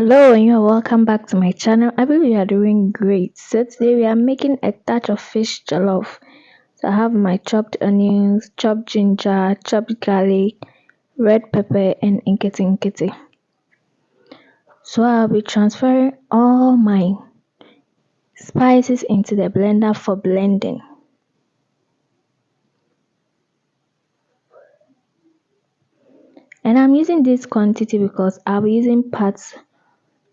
Hello and you're welcome back to my channel. I believe you are doing great. So today we are making a touch of fish jollof. So I have my chopped onions, chopped ginger, chopped garlic, red pepper and Nkitikity. So I'll be transferring all my spices into the blender for blending. And I'm using this quantity because I'll be using parts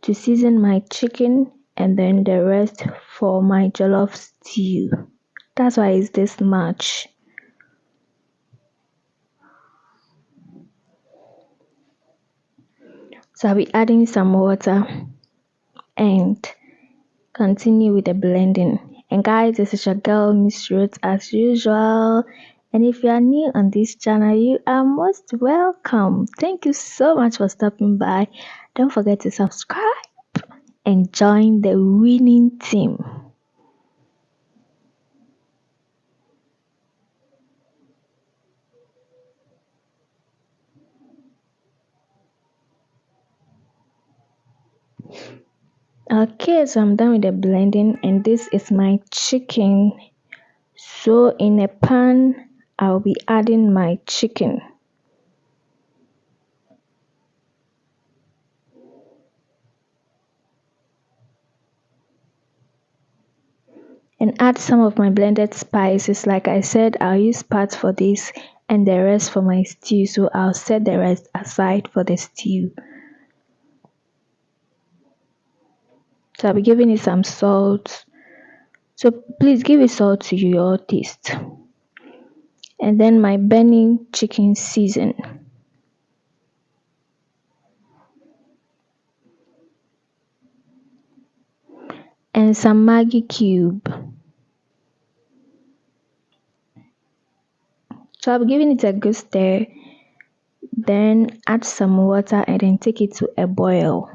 to season my chicken and then the rest for my jollof stew. That's why it's this much. So I'll be adding some water and continue with the blending. And guys, this is your girl Miss Ruth as usual. And if you are new on this channel, you are most welcome. Thank you so much for stopping by. Don't forget to subscribe and join the winning team. Okay, so I'm done with the blending and this is my chicken. So in a pan, I'll be adding my chicken. And add some of my blended spices. Like I said, I'll use parts for this and the rest for my stew, so I'll set the rest aside for the stew. So I'll be giving it some salt, so please give it salt to your taste. And then my burning chicken season and some Maggi cube. So I'll be giving it a good stir, then add some water and then take it to a boil.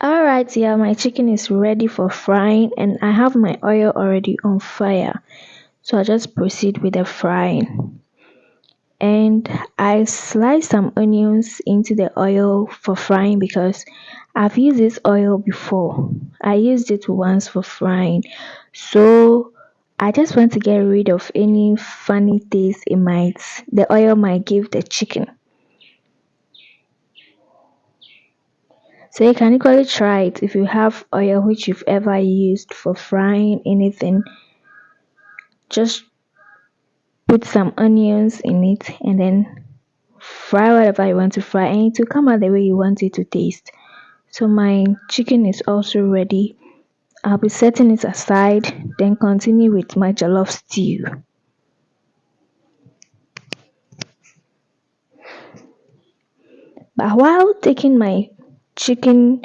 Alright, yeah, my chicken is ready for frying and I have my oil already on fire. So I'll just proceed with the frying. And I slice some onions into the oil for frying because I've used this oil before. I used it once for frying. So I just want to get rid of any funny taste the oil might give the chicken. So you can equally try it if you have oil which you've ever used for frying anything. Just put some onions in it and then fry whatever you want to fry and it will come out the way you want it to taste. So my chicken is also ready. I'll be setting it aside, then continue with my jollof stew. But while taking my chicken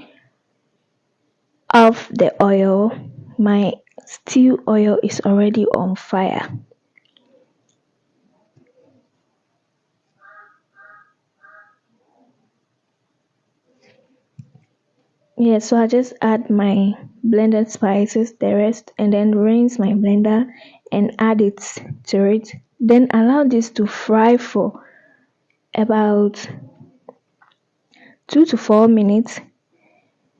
off the oil, my stew oil is already on fire. Yeah, so I just add my blended spices, the rest, and then rinse my blender and add it to it. Then allow this to fry for about 2 to 4 minutes.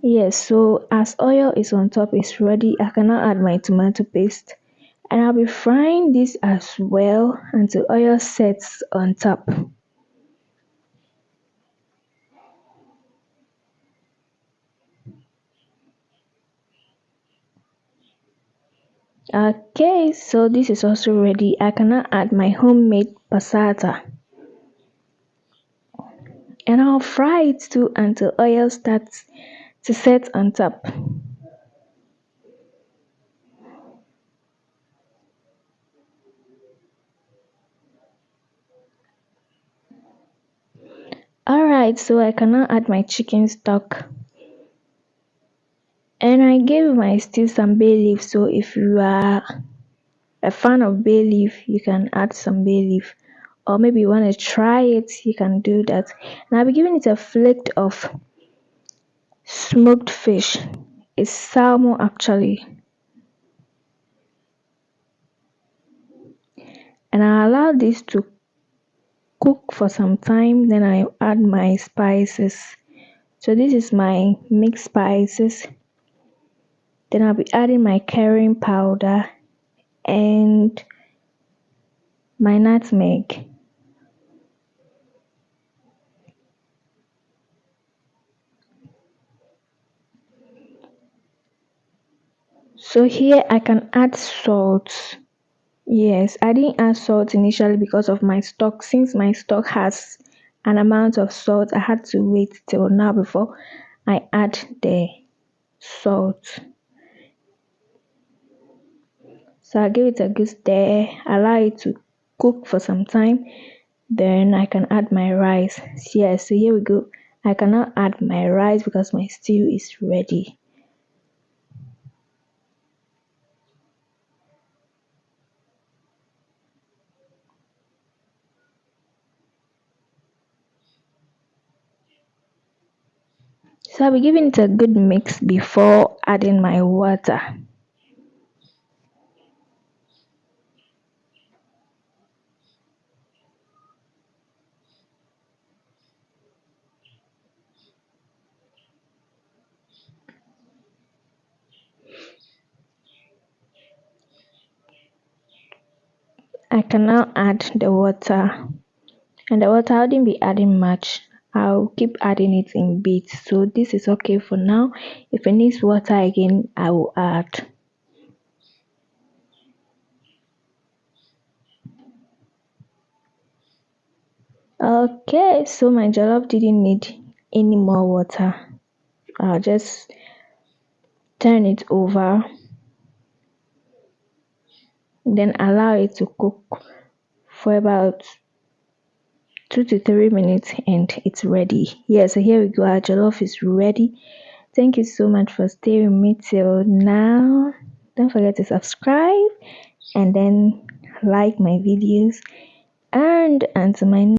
Yes, so as oil is on top, it's ready. I can now add my tomato paste. And I'll be frying this as well until oil sets on top. Okay, so this is also ready. I can now add my homemade passata. And I'll fry it too until oil starts to set on top. Alright, so I can now add my chicken stock. And I gave my stew some bay leaf, so if you are a fan of bay leaf, you can add some bay leaf. or maybe you want to try it, you can do that. And I'll be giving it a flake of smoked fish. It's salmon actually. And I allow this to cook for some time, then I add my spices. So this is my mixed spices. Then I'll be adding my curry powder and my nutmeg. So here I can add salt. Yes, I didn't add salt initially because of my stock. Since my stock has an amount of salt, I had to wait till now before I add the salt. So I give it a good stir, allow it to cook for some time. Then I can add my rice. Yeah, so here we go. I cannot add my rice because my stew is ready. So I'll be giving it a good mix before adding my water. I can now add the water. And the water I wouldn't be adding much. I'll keep adding it in bits. So this is okay for now. If it needs water again, I will add. Okay, so my jollof didn't need any more water. I'll just turn it over, then allow it to cook for about 2 to 3 minutes and it's ready. Yeah, so here we go. Our jollof is ready. Thank you so much for staying with me till now. Don't forget to subscribe and then like my videos and to my